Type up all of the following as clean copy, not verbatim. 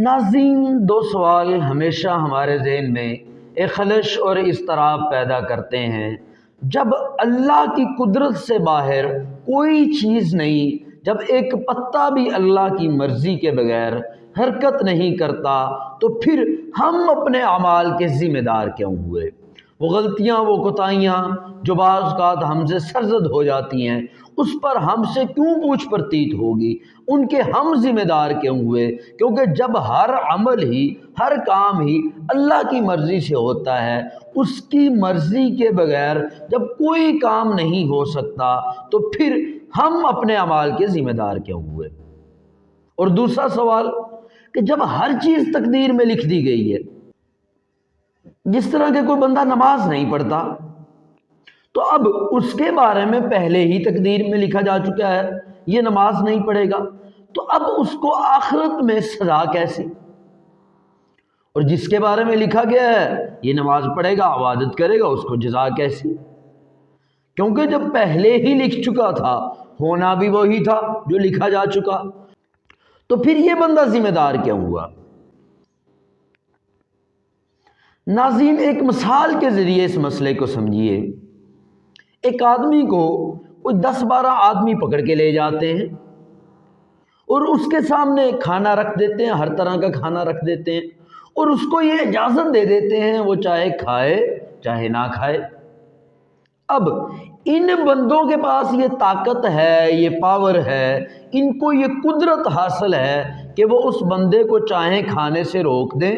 ناظرین، دو سوال ہمیشہ ہمارے ذہن میں ایک خلش اور اضطراب پیدا کرتے ہیں۔ جب اللہ کی قدرت سے باہر کوئی چیز نہیں، جب ایک پتا بھی اللہ کی مرضی کے بغیر حرکت نہیں کرتا، تو پھر ہم اپنے اعمال کے ذمہ دار کیوں ہوئے؟ وہ غلطیاں، وہ کوتاہیاں جو بعض اوقات ہم سے سرزد ہو جاتی ہیں، اس پر ہم سے کیوں پوچھ پرتیت ہوگی؟ ان کے ہم ذمہ دار کیوں ہوئے؟ کیونکہ جب ہر عمل ہی، ہر کام ہی اللہ کی مرضی سے ہوتا ہے، اس کی مرضی کے بغیر جب کوئی کام نہیں ہو سکتا، تو پھر ہم اپنے اعمال کے ذمہ دار کیوں ہوئے؟ اور دوسرا سوال کہ جب ہر چیز تقدیر میں لکھ دی گئی ہے، جس طرح کہ کوئی بندہ نماز نہیں پڑھتا تو اب اس کے بارے میں پہلے ہی تقدیر میں لکھا جا چکا ہے یہ نماز نہیں پڑھے گا، تو اب اس کو آخرت میں سزا کیسی؟ اور جس کے بارے میں لکھا گیا ہے یہ نماز پڑھے گا، عبادت کرے گا، اس کو جزا کیسی؟ کیونکہ جب پہلے ہی لکھ چکا تھا، ہونا بھی وہی تھا جو لکھا جا چکا، تو پھر یہ بندہ ذمہ دار کیوں ہوا؟ ناظرین، ایک مثال کے ذریعے اس مسئلے کو سمجھیے۔ ایک آدمی کو کوئی 10-12 آدمی پکڑ کے لے جاتے ہیں اور اس کے سامنے کھانا رکھ دیتے ہیں، ہر طرح کا کھانا رکھ دیتے ہیں، اور اس کو یہ اجازت دے دیتے ہیں وہ چاہے کھائے چاہے نہ کھائے۔ اب ان بندوں کے پاس یہ طاقت ہے، یہ پاور ہے، ان کو یہ قدرت حاصل ہے کہ وہ اس بندے کو چاہیں کھانے سے روک دیں،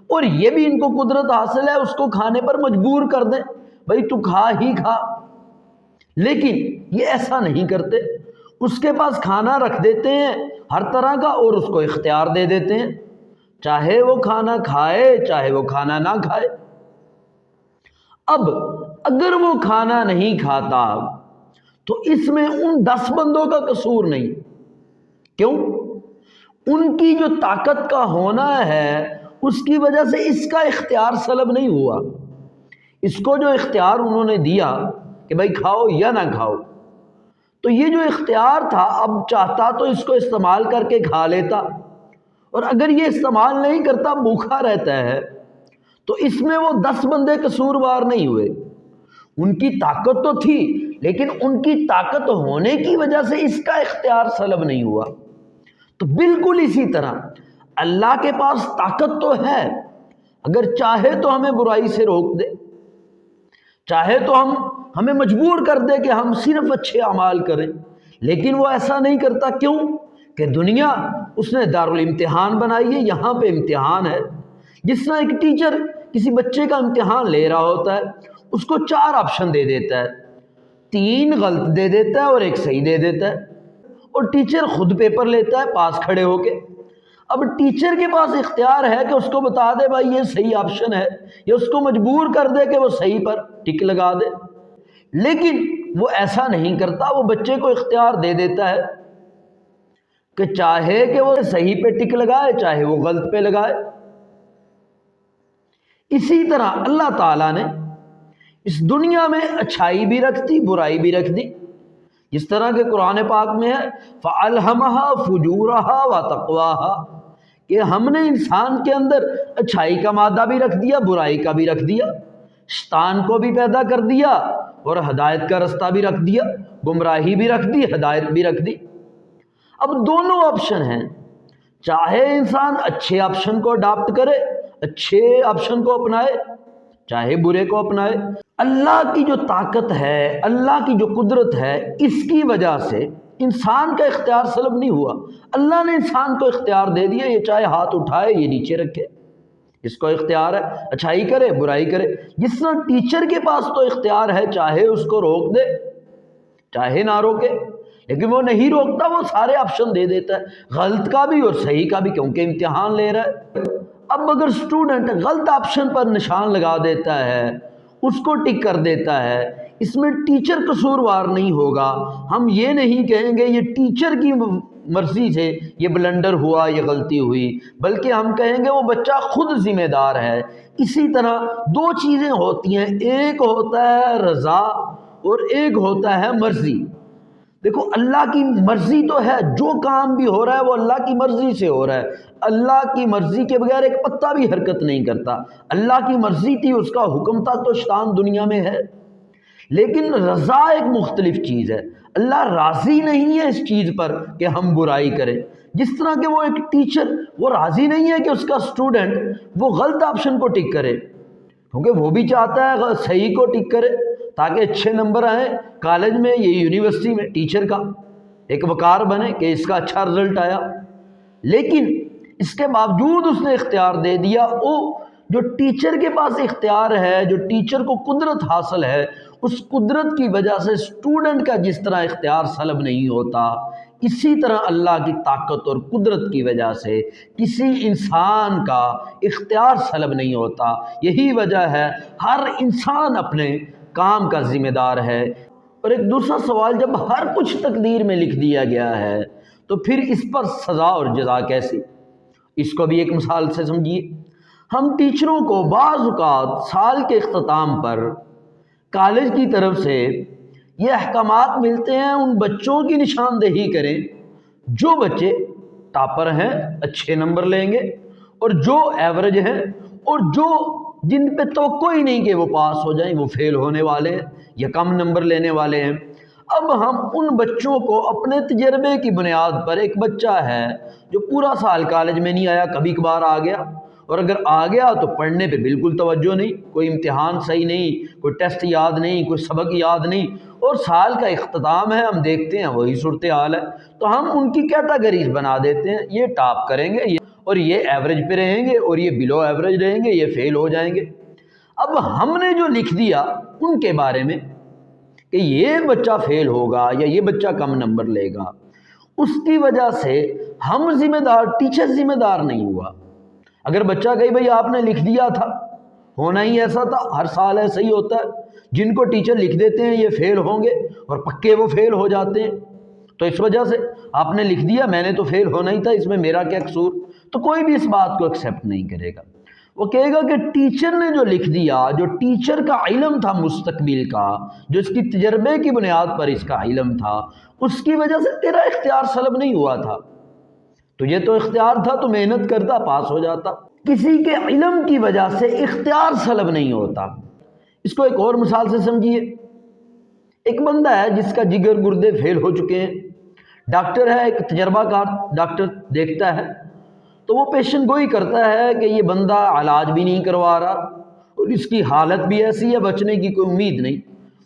اور یہ بھی ان کو قدرت حاصل ہے اس کو کھانے پر مجبور کر دیں، بھائی تو کھا ہی کھا۔ لیکن یہ ایسا نہیں کرتے، اس کے پاس کھانا رکھ دیتے ہیں ہر طرح کا، اور اس کو اختیار دے دیتے ہیں چاہے وہ کھانا کھائے چاہے وہ کھانا نہ کھائے۔ اب اگر وہ کھانا نہیں کھاتا تو اس میں ان 10 بندوں کا قصور نہیں۔ کیوں؟ ان کی جو طاقت کا ہونا ہے اس کی وجہ سے اس کا اختیار سلب نہیں ہوا۔ اس کو جو اختیار انہوں نے دیا کہ بھائی کھاؤ یا نہ کھاؤ، تو یہ جو اختیار تھا اب چاہتا تو اس کو استعمال کر کے کھا لیتا، اور اگر یہ استعمال نہیں کرتا بھوکا رہتا ہے، تو اس میں وہ 10 بندے قصوروار نہیں ہوئے۔ ان کی طاقت تو تھی لیکن ان کی طاقت ہونے کی وجہ سے اس کا اختیار سلب نہیں ہوا۔ تو بالکل اسی طرح اللہ کے پاس طاقت تو ہے، اگر چاہے تو ہمیں برائی سے روک دے، چاہے تو ہمیں مجبور کر دے کہ ہم صرف اچھے اعمال کریں، لیکن وہ ایسا نہیں کرتا۔ کیوں؟ کہ دنیا اس نے دارالامتحان بنائی ہے، یہاں پہ امتحان ہے۔ جس طرح ایک ٹیچر کسی بچے کا امتحان لے رہا ہوتا ہے، اس کو 4 آپشن دے دیتا ہے، 3 غلط دے دیتا ہے اور 1 صحیح دے دیتا ہے، اور ٹیچر خود پیپر لیتا ہے پاس کھڑے ہو کے۔ اب ٹیچر کے پاس اختیار ہے کہ اس کو بتا دے بھائی یہ صحیح آپشن ہے، یا اس کو مجبور کر دے کہ وہ صحیح پر ٹک لگا دے، لیکن وہ ایسا نہیں کرتا۔ وہ بچے کو اختیار دے دیتا ہے کہ چاہے کہ وہ صحیح پہ ٹک لگائے چاہے وہ غلط پہ لگائے۔ اسی طرح اللہ تعالیٰ نے اس دنیا میں اچھائی بھی رکھ دی، برائی بھی رکھ دی، جس طرح کہ قرآن پاک میں ہے فَأَلْهَمَهَا فُجُورَهَا وَتَقْوَاهَا، کہ ہم نے انسان کے اندر اچھائی کا مادہ بھی رکھ دیا، برائی کا بھی رکھ دیا، شیطان کو بھی پیدا کر دیا، اور ہدایت کا رستہ بھی رکھ دیا، گمراہی بھی رکھ دی، ہدایت بھی رکھ دی۔ اب دونوں آپشن ہیں، چاہے انسان اچھے آپشن کو اڈاپٹ کرے، اچھے آپشن کو اپنائے، چاہے برے کو اپنائے۔ اللہ کی جو طاقت ہے، اللہ کی جو قدرت ہے، اس کی وجہ سے انسان کا اختیار سلب نہیں ہوا۔ اللہ نے انسان کو اختیار دے دیا، یہ چاہے ہاتھ اٹھائے یہ نیچے رکھے، اس کو اختیار ہے اچھائی کرے برائی کرے۔ جس طرح ٹیچر کے پاس تو اختیار ہے چاہے اس کو روک دے چاہے نہ روکے، لیکن وہ نہیں روکتا، وہ سارے آپشن دے دیتا ہے، غلط کا بھی اور صحیح کا بھی، کیونکہ امتحان لے رہا ہے۔ اب اگر اسٹوڈنٹ غلط آپشن پر نشان لگا دیتا ہے، اس کو ٹک کر دیتا ہے، اس میں ٹیچر قصوروار نہیں ہوگا۔ ہم یہ نہیں کہیں گے یہ ٹیچر کی مرضی سے یہ بلنڈر ہوا، یہ غلطی ہوئی، بلکہ ہم کہیں گے وہ بچہ خود ذمہ دار ہے۔ اسی طرح 2 چیزیں ہوتی ہیں، ایک ہوتا ہے رضا اور ایک ہوتا ہے مرضی۔ دیکھو اللہ کی مرضی تو ہے، جو کام بھی ہو رہا ہے وہ اللہ کی مرضی سے ہو رہا ہے، اللہ کی مرضی کے بغیر ایک پتا بھی حرکت نہیں کرتا۔ اللہ کی مرضی تھی، اس کا حکم تھا تو شیطان دنیا میں ہے۔ لیکن رضا ایک مختلف چیز ہے، اللہ راضی نہیں ہے اس چیز پر کہ ہم برائی کریں۔ جس طرح کہ وہ ایک ٹیچر وہ راضی نہیں ہے کہ اس کا اسٹوڈنٹ وہ غلط آپشن کو ٹک کرے، کیونکہ وہ بھی چاہتا ہے صحیح کو ٹک کرے تاکہ اچھے نمبر آئیں کالج میں یا یونیورسٹی میں، ٹیچر کا ایک وقار بنے کہ اس کا اچھا رزلٹ آیا۔ لیکن اس کے باوجود اس نے اختیار دے دیا، وہ جو ٹیچر کے پاس اختیار ہے، جو ٹیچر کو قدرت حاصل ہے، اس قدرت کی وجہ سے اسٹوڈنٹ کا جس طرح اختیار سلب نہیں ہوتا، اسی طرح اللہ کی طاقت اور قدرت کی وجہ سے کسی انسان کا اختیار سلب نہیں ہوتا۔ یہی وجہ ہے ہر انسان اپنے کام کا ذمہ دار ہے۔ اور ایک دوسرا سوال، جب ہر کچھ تقدیر میں لکھ دیا گیا ہے تو پھر اس پر سزا اور جزا کیسی؟ اس کو بھی ایک مثال سے سمجھیے۔ ہم ٹیچروں کو بعض اوقات سال کے اختتام پر کالج کی طرف سے یہ احکامات ملتے ہیں، ان بچوں کی نشاندہی کریں جو بچے ٹاپر ہیں، اچھے نمبر لیں گے، اور جو ایوریج ہیں، اور جو جن پہ توقع ہی نہیں کہ وہ پاس ہو جائیں، وہ فیل ہونے والے ہیں یا کم نمبر لینے والے ہیں۔ اب ہم ان بچوں کو اپنے تجربے کی بنیاد پر، ایک بچہ ہے جو پورا سال کالج میں نہیں آیا، کبھی کبھار آ گیا، اور اگر آ گیا تو پڑھنے پہ بالکل توجہ نہیں، کوئی امتحان صحیح نہیں، کوئی ٹیسٹ یاد نہیں، کوئی سبق یاد نہیں، اور سال کا اختتام ہے، ہم دیکھتے ہیں وہی صورتحال ہے، تو ہم ان کی کیٹاگریز بنا دیتے ہیں، یہ ٹاپ کریں گے اور یہ ایوریج پہ رہیں گے، اور یہ بلو ایوریج رہیں گے، یہ فیل ہو جائیں گے۔ اب ہم نے جو لکھ دیا ان کے بارے میں کہ یہ بچہ فیل ہوگا یا یہ بچہ کم نمبر لے گا، اس کی وجہ سے ہم ذمہ دار، ٹیچر ذمہ دار نہیں ہوا۔ اگر بچہ کہے بھئی آپ نے لکھ دیا تھا، ہونا ہی ایسا تھا، ہر سال ایسا ہی ہوتا ہے، جن کو ٹیچر لکھ دیتے ہیں یہ فیل ہوں گے اور پکے وہ فیل ہو جاتے ہیں، تو اس وجہ سے آپ نے لکھ دیا، میں نے تو فیل ہونا ہی تھا، اس میں میرا کیا قصور؟ تو کوئی بھی اس بات کو ایکسیپٹ نہیں کرے گا۔ وہ کہے گا کہ ٹیچر نے جو لکھ دیا، جو ٹیچر کا علم تھا مستقبل کا، جو اس کی تجربے کی بنیاد پر اس کا علم تھا، اس کی وجہ سے تیرا اختیار سلب نہیں ہوا تھا، تجھے تو اختیار تھا، تو محنت کرتا، پاس ہو جاتا۔ کسی کے علم کی وجہ سے اختیار سلب نہیں ہوتا۔ اس کو ایک اور مثال سے سمجھیے۔ ایک بندہ ہے جس کا جگر گردے فیل ہو چکے ہیں، ڈاکٹر ہے، ایک تجربہ کار ڈاکٹر دیکھتا ہے تو وہ پیشن گوئی کرتا ہے کہ یہ بندہ علاج بھی نہیں کروا رہا اور اس کی حالت بھی ایسی ہے، بچنے کی کوئی امید نہیں۔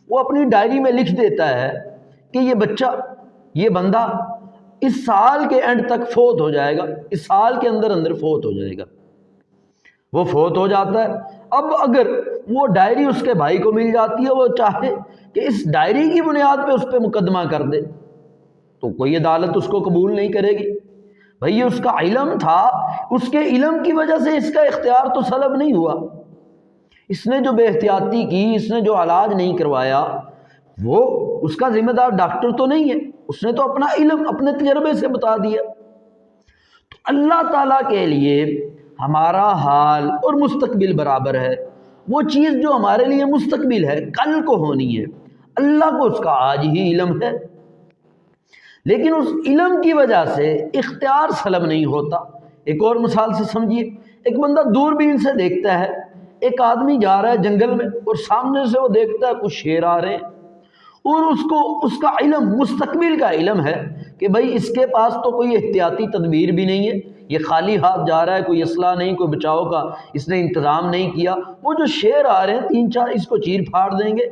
وہ اپنی ڈائری میں لکھ دیتا ہے کہ یہ بچہ، یہ بندہ اس سال کے اینڈ تک فوت ہو جائے گا، اس سال کے اندر اندر فوت ہو جائے گا۔ وہ فوت ہو جاتا ہے۔ اب اگر وہ ڈائری اس کے بھائی کو مل جاتی ہے، وہ چاہے کہ اس ڈائری کی بنیاد پہ اس پہ مقدمہ کر دے، تو کوئی عدالت اس کو قبول نہیں کرے گی۔ بھئی یہ اس کا علم تھا، اس کے علم کی وجہ سے اس کا اختیار تو سلب نہیں ہوا۔ اس نے جو بے احتیاطی کی، اس نے جو علاج نہیں کروایا، وہ اس کا ذمہ دار ڈاکٹر تو نہیں ہے، اس نے تو اپنا علم اپنے تجربے سے بتا دیا۔ تو اللہ تعالیٰ کے لیے ہمارا حال اور مستقبل برابر ہے۔ وہ چیز جو ہمارے لیے مستقبل ہے، کل کو ہونی ہے، اللہ کو اس کا آج ہی علم ہے، لیکن اس علم کی وجہ سے اختیار سلب نہیں ہوتا۔ ایک اور مثال سے سمجھیے۔ ایک بندہ دوربین سے دیکھتا ہے، ایک آدمی جا رہا ہے جنگل میں اور سامنے سے وہ دیکھتا ہے کچھ شیر آ رہے ہیں، اور اس کا علم مستقبل کا علم ہے کہ بھائی اس کے پاس تو کوئی احتیاطی تدبیر بھی نہیں ہے، یہ خالی ہاتھ جا رہا ہے، کوئی اسلحہ نہیں، کوئی بچاؤ کا اس نے انتظام نہیں کیا، وہ جو شیر آ رہے ہیں 3-4 اس کو چیر پھاڑ دیں گے۔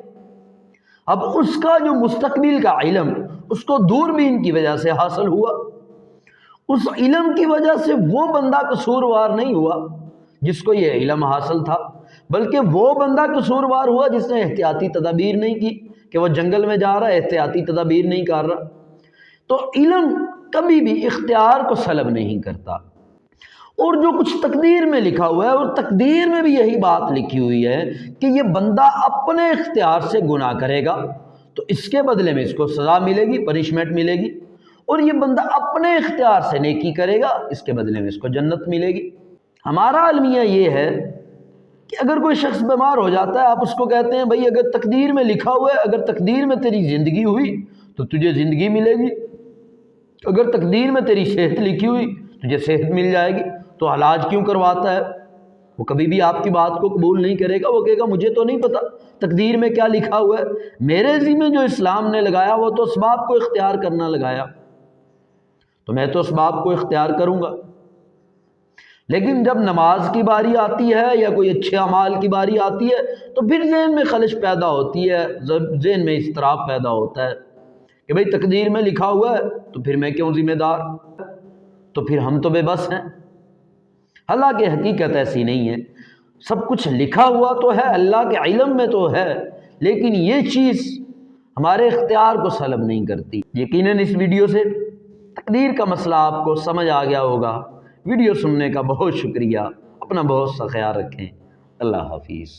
اب اس کا جو مستقبل کا علم اس کو دوربین کی وجہ سے حاصل ہوا، اس علم کی وجہ سے وہ بندہ قصوروار نہیں ہوا جس کو یہ علم حاصل تھا، بلکہ وہ بندہ قصوروار ہوا جس نے احتیاطی تدابیر نہیں کی، کہ وہ جنگل میں جا رہا ہے، احتیاطی تدابیر نہیں کر رہا۔ تو علم کبھی بھی اختیار کو سلب نہیں کرتا۔ اور جو کچھ تقدیر میں لکھا ہوا ہے، اور تقدیر میں بھی یہی بات لکھی ہوئی ہے کہ یہ بندہ اپنے اختیار سے گناہ کرے گا تو اس کے بدلے میں اس کو سزا ملے گی، پنشمنٹ ملے گی، اور یہ بندہ اپنے اختیار سے نیکی کرے گا، اس کے بدلے میں اس کو جنت ملے گی۔ ہمارا المیہ یہ ہے کہ اگر کوئی شخص بیمار ہو جاتا ہے، آپ اس کو کہتے ہیں بھائی اگر تقدیر میں لکھا ہوا ہے، اگر تقدیر میں تیری زندگی ہوئی تو تجھے زندگی ملے گی، اگر تقدیر میں تیری صحت لکھی ہوئی تجھے صحت مل جائے گی، تو علاج کیوں کرواتا ہے؟ وہ کبھی بھی آپ کی بات کو قبول نہیں کرے گا، وہ کہے گا مجھے تو نہیں پتا تقدیر میں کیا لکھا ہوا ہے، میرے ذمہ جو اسلام نے لگایا وہ تو اسباب کو اختیار کرنا لگایا، تو میں تو اسباب کو اختیار کروں گا۔ لیکن جب نماز کی باری آتی ہے یا کوئی اچھے اعمال کی باری آتی ہے تو پھر ذہن میں خلش پیدا ہوتی ہے، ذہن میں اضطراب پیدا ہوتا ہے کہ بھئی تقدیر میں لکھا ہوا ہے تو پھر میں کیوں ذمہ دار، تو پھر ہم تو بے بس ہیں۔ حالانکہ حقیقت ایسی نہیں ہے، سب کچھ لکھا ہوا تو ہے، اللہ کے علم میں تو ہے، لیکن یہ چیز ہمارے اختیار کو سلب نہیں کرتی۔ یقیناً اس ویڈیو سے تقدیر کا مسئلہ آپ کو سمجھ آ گیا ہوگا۔ ویڈیو سننے کا بہت شکریہ، اپنا بہت سا خیال رکھیں، اللہ حافظ۔